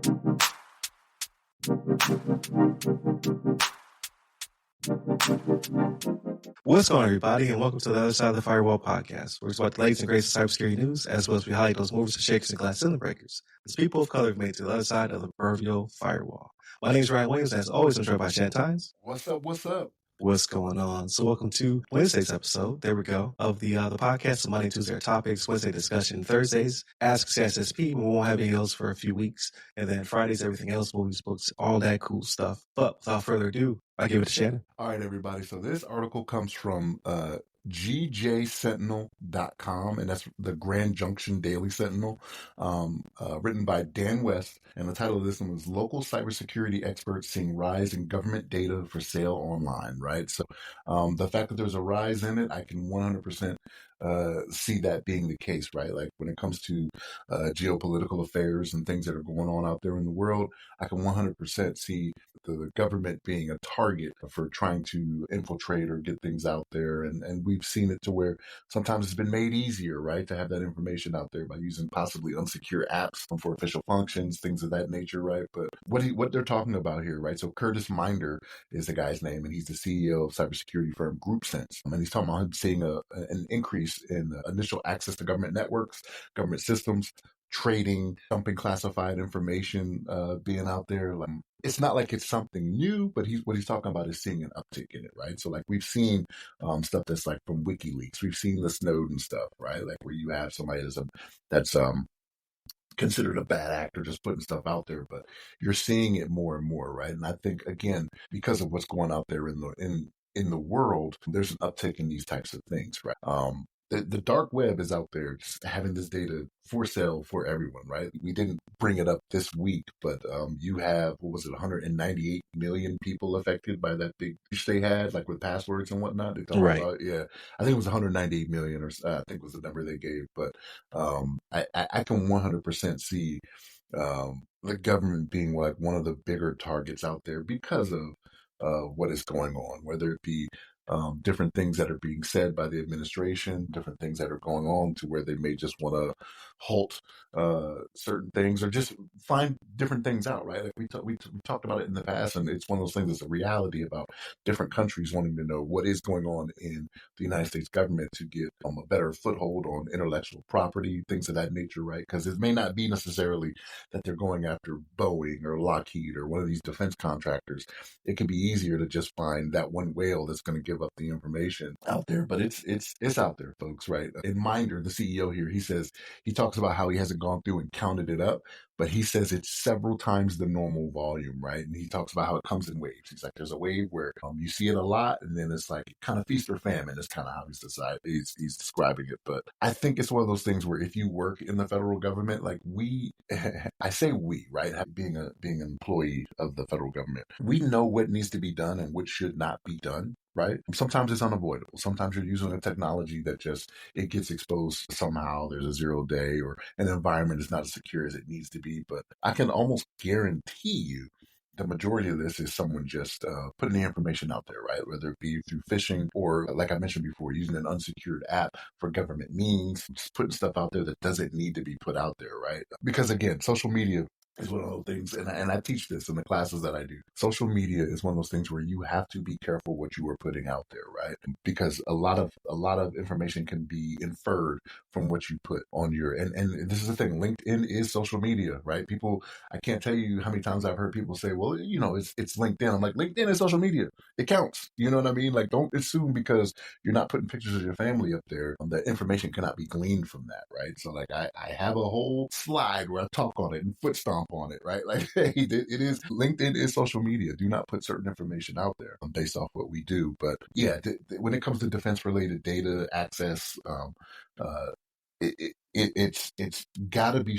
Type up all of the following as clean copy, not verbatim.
What's going on, everybody, and welcome to the Other Side of the Firewall podcast, where it's about the latest and greatest cybersecurity news, as well as we highlight those movers and shakers and glass ceiling breakers. As people of color have made it to the other side of the proverbial firewall. My name is Ryan Williams, and as always, I'm joined by Shannon Tynes. What's up? What's up? What's going on? So welcome to Wednesday's episode, there we go, of the podcast. So Monday, Tuesday are topics, Wednesday discussion, Thursdays, Ask CSSP. We won't have any of those for a few weeks. And then Fridays, everything else, movies, books, all that cool stuff. But without further ado, I give it to Shannon. All right, everybody. So this article comes from GJSentinel.com, and that's the Grand Junction Daily Sentinel, written by Dan West. And the title of this one was Local Cybersecurity Experts Seeing Rise in Government Data for Sale Online, right? So the fact that there's a rise in it, I can 100% see that being the case, right? Like when it comes to geopolitical affairs and things that are going on out there in the world, I can 100% see the government being a target for trying to infiltrate or get things out there. And we've seen it to where sometimes it's been made easier, right, to have that information out there by using possibly unsecure apps for official functions, things of that nature, right? But what they're talking about here, right? So Curtis Minder is the guy's name, and he's the CEO of cybersecurity firm GroupSense. And he's talking about him seeing an increase in initial access to government networks, government systems, trading, dumping classified information being out there. Like, it's not like it's something new, but what he's talking about is seeing an uptick in it, right? So like we've seen stuff that's like from WikiLeaks, we've seen the Snowden stuff, right? Like where you have somebody that's considered a bad actor just putting stuff out there, but you're seeing it more and more, right? And I think again, because of what's going out there in the world, there's an uptick in these types of things, right? The dark web is out there just having this data for sale for everyone, right? We didn't bring it up this week, but you have, 198 million people affected by that big breach they had, like with passwords and whatnot. Right. Yeah, I think it was 198 million, or I think was the number they gave. But I can 100% see the government being like one of the bigger targets out there because of what is going on, whether it be different things that are being said by the administration, different things that are going on to where they may just want to halt certain things or just find different things out, right? Like we talked about it in the past, and it's one of those things that's a reality about different countries wanting to know what is going on in the United States government to get a better foothold on intellectual property, things of that nature, right? Because it may not be necessarily that they're going after Boeing or Lockheed or one of these defense contractors. It can be easier to just find that one whale that's going to give up the information out there, but it's out there, folks, right? In Minder, the CEO here, he talks about how he hasn't gone through and counted it up, but he says it's several times the normal volume, right? And he talks about how it comes in waves. He's like, there's a wave where you see it a lot, and then it's like kind of feast or famine. Is kind of how he's describing it. But I think it's one of those things where if you work in the federal government, like I say we, right? Being an employee of the federal government, we know what needs to be done and what should not be done. Right? Sometimes it's unavoidable. Sometimes you're using a technology that just, it gets exposed somehow. There's a 0 day or an environment is not as secure as it needs to be. But I can almost guarantee you the majority of this is someone just putting the information out there, right? Whether it be through phishing or, like I mentioned before, using an unsecured app for government means, just putting stuff out there that doesn't need to be put out there, right? Because again, social media is one of those things, and I teach this in the classes that I do. Social media is one of those things where you have to be careful what you are putting out there, right? Because a lot of information can be inferred from what you put on your, and this is the thing, LinkedIn is social media, right? People, I can't tell you how many times I've heard people say, well, it's LinkedIn. I'm like, LinkedIn is social media. It counts. You know what I mean? Like, don't assume because you're not putting pictures of your family up there that information cannot be gleaned from that, right? So like I have a whole slide where I talk on it and foot stomp on it, right? Like, hey, it is, LinkedIn is social media. Do not put certain information out there based off what we do. But yeah, when it comes to defense related data access, it's got to be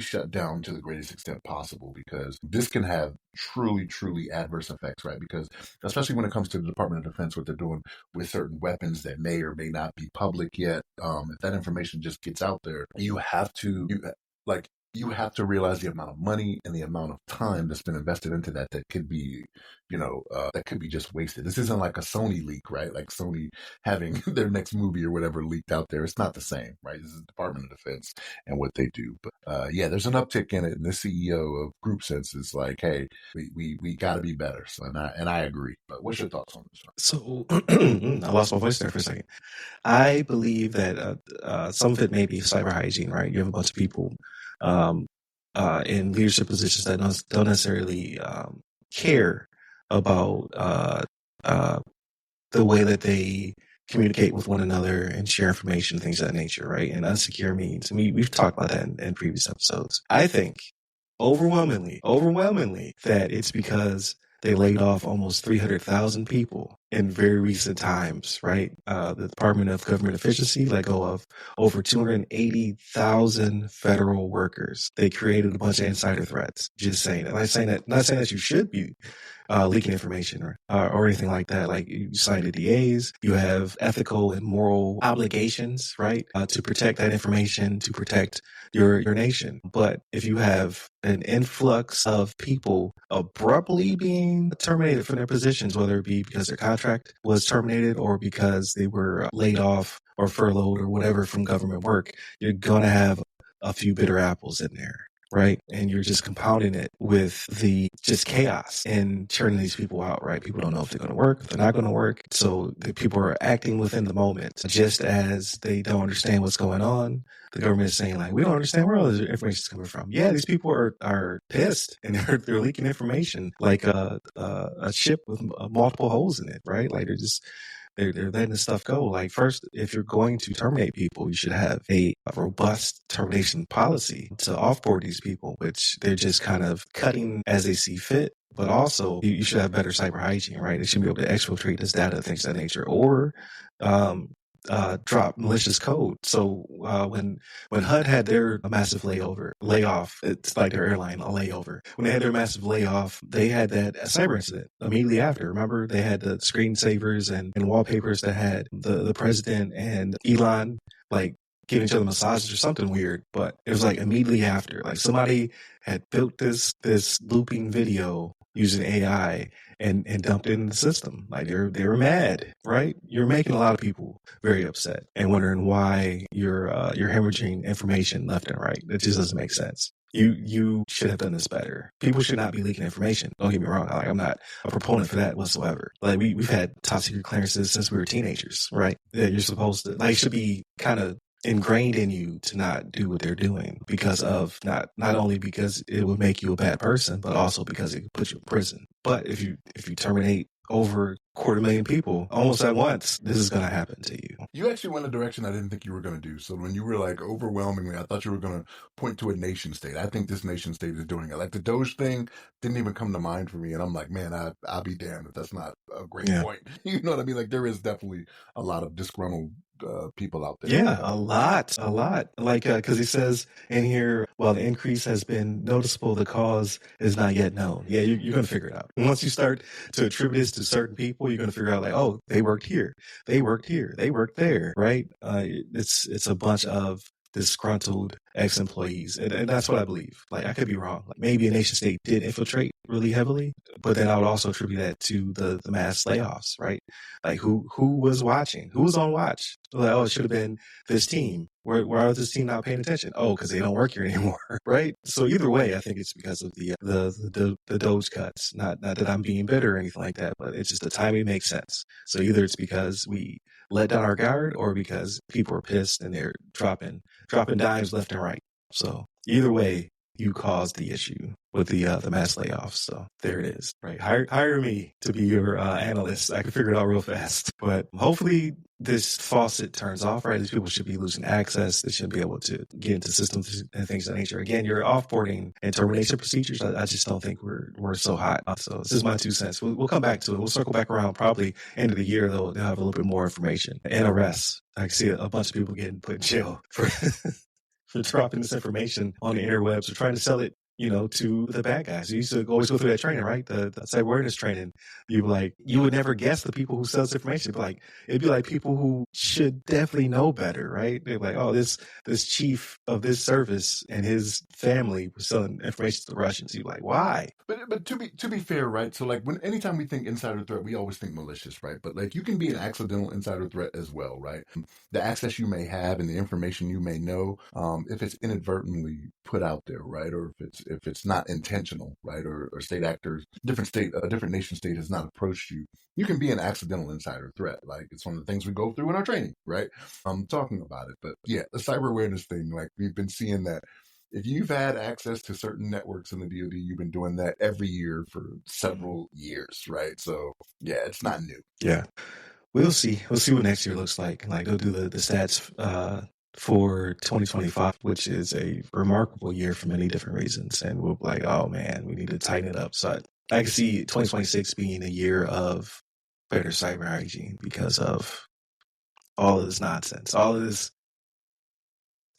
shut down to the greatest extent possible, because this can have truly adverse effects, right? Because especially when it comes to the Department of Defense, what they're doing with certain weapons that may or may not be public yet, if that information just gets out there, you have to you have to realize the amount of money and the amount of time that's been invested into that could be, that could be just wasted. This isn't like a Sony leak, right? Like Sony having their next movie or whatever leaked out there. It's not the same, right? This is the Department of Defense and what they do. But yeah, there's an uptick in it. And the CEO of GroupSense is like, hey, we got to be better. So, and I agree. But what's your thoughts on this? So I lost my voice there for a second. I believe that some of it may be cyber hygiene, right? You have a bunch of people in leadership positions that don't necessarily care about the way that they communicate with one another and share information, things of that nature, right? And unsecure means, I mean, we've talked about that in previous episodes. I think overwhelmingly, that it's because they laid off almost 300,000 people in very recent times, right? The Department of Government Efficiency let go of over 280,000 federal workers. They created a bunch of insider threats. Just saying it. Not saying that you should be leaking information or anything like that. Like you sign the DAs, you have ethical and moral obligations, right? To protect that information, to protect your nation. But if you have an influx of people abruptly being terminated from their positions, whether it be because their contract was terminated or because they were laid off or furloughed or whatever from government work, you're going to have a few bitter apples in there. Right. And you're just compounding it with the just chaos and churning these people out. Right. People don't know if they're going to work, if they're not going to work. So the people are acting within the moment, just as they don't understand what's going on. The government is saying, like, we don't understand where all this information is coming from. Yeah, these people are pissed and they're leaking information like a ship with multiple holes in it. Right. Like they're letting this stuff go. Like, first, if you're going to terminate people, you should have a robust termination policy to offboard these people, which they're just kind of cutting as they see fit. But also, you should have better cyber hygiene, right? They should be able to exfiltrate this data, things of that nature, or drop malicious code. So when HUD had their massive layoff, it's like their airline, a layover. When they had their massive layoff, they had that cyber incident immediately after. Remember, they had the screensavers and wallpapers that had the president and Elon like giving each other massages or something weird, but it was like immediately after. Like somebody had built this looping video using AI and dumped it in the system. Like they were mad, right? You're making a lot of people very upset and wondering why you're hemorrhaging information left and right. It just doesn't make sense. You should have done this better. People should not be leaking information. Don't get me wrong. Like, I'm not a proponent for that whatsoever. Like we've had top secret clearances since we were teenagers, right? That you're supposed to, like, should be kind of ingrained in you to not do what they're doing because of not only because it would make you a bad person, but also because it could put you in prison. But if you terminate over 250,000 people almost at once, this is going to happen to you. You actually went a direction I didn't think you were going to do. So when you were like overwhelmingly, I thought you were going to point to a nation state. I think this nation state is doing it. Like the Doge thing didn't even come to mind for me. And I'm like, man, I'll be damned if that's not a great point. You know what I mean? Like there is definitely a lot of disgruntled people out there. Yeah, a lot. Like, because he says in here, while the increase has been noticeable, the cause is not yet known. Yeah, you're going to figure it out. And once you start to attribute this to certain people, you're going to figure out like, oh, they worked here, they worked there, right? It's a bunch of disgruntled ex-employees. And that's what I believe. Like, I could be wrong. Like, maybe a nation state did infiltrate really heavily, but then I would also attribute that to the mass layoffs, right? Like, who was watching? Who was on watch? Like, oh, it should have been this team. Why is this team not paying attention? Oh, because they don't work here anymore, right? So either way, I think it's because of the Doge cuts. Not that I'm being bitter or anything like that, but it's just the timing makes sense. So either it's because we let down our guard, or because people are pissed and they're dropping dimes left and right. So either way, you caused the issue with the mass layoffs. So there it is, right? Hire me to be your analyst. I can figure it out real fast. But hopefully this faucet turns off, right? These people should be losing access. They shouldn't be able to get into systems and things of that nature. Again, your offboarding and termination procedures, I just don't think we're so hot. So this is my 2 cents. We'll come back to it. We'll circle back around probably end of the year. They'll have a little bit more information and arrests. I can see a bunch of people getting put in jail for dropping this information on the interwebs or trying to sell it, to the bad guys. You used to always go through that training, right? The cyber awareness training. You would never guess the people who sell this information. It'd be like people who should definitely know better, right? They're like, oh, this chief of this service and his family was selling information to the Russians. You're like, why? But to be fair, right? So like anytime we think insider threat, we always think malicious, right? But like you can be an accidental insider threat as well, right? The access you may have and the information you may know, if it's inadvertently put out there, right, or if it's not intentional, right, or state actors, a different nation state has not approached you, you can be an accidental insider threat. Like it's one of the things we go through in our training, right? Talking about it, but yeah, the cyber awareness thing, like we've been seeing that. If you've had access to certain networks in the DoD, you've been doing that every year for several years, right? So yeah, it's not new. Yeah, we'll see. We'll see what next year looks like. Like they'll do the stats for 2025, which is a remarkable year for many different reasons, and we'll be like, oh man, we need to tighten it up. So I can see 2026 being a year of better cyber hygiene because of all of this nonsense, all of this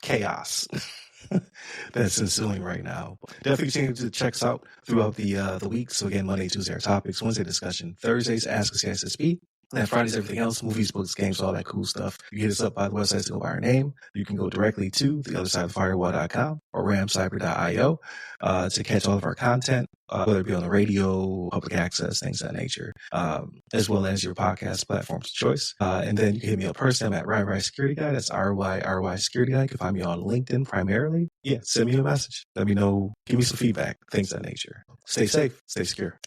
chaos that's ensuing right now. Definitely continue to check us out throughout the week. So again, Monday, Tuesday are topics, Wednesday discussion, Thursdays Ask a CSSP, and Fridays everything else, movies, books, games, all that cool stuff. You can hit us up by the website to go by our name. You can go directly to theothersideofthefirewall.com or ramcyber.io to catch all of our content, whether it be on the radio, public access, things of that nature, as well as your podcast platforms of choice. And then you can hit me up personally. I'm at RY Security Guy. That's RY Security Guy. You can find me on LinkedIn primarily. Yeah, send me a message. Let me know. Give me some feedback, things of that nature. Stay safe. Stay secure.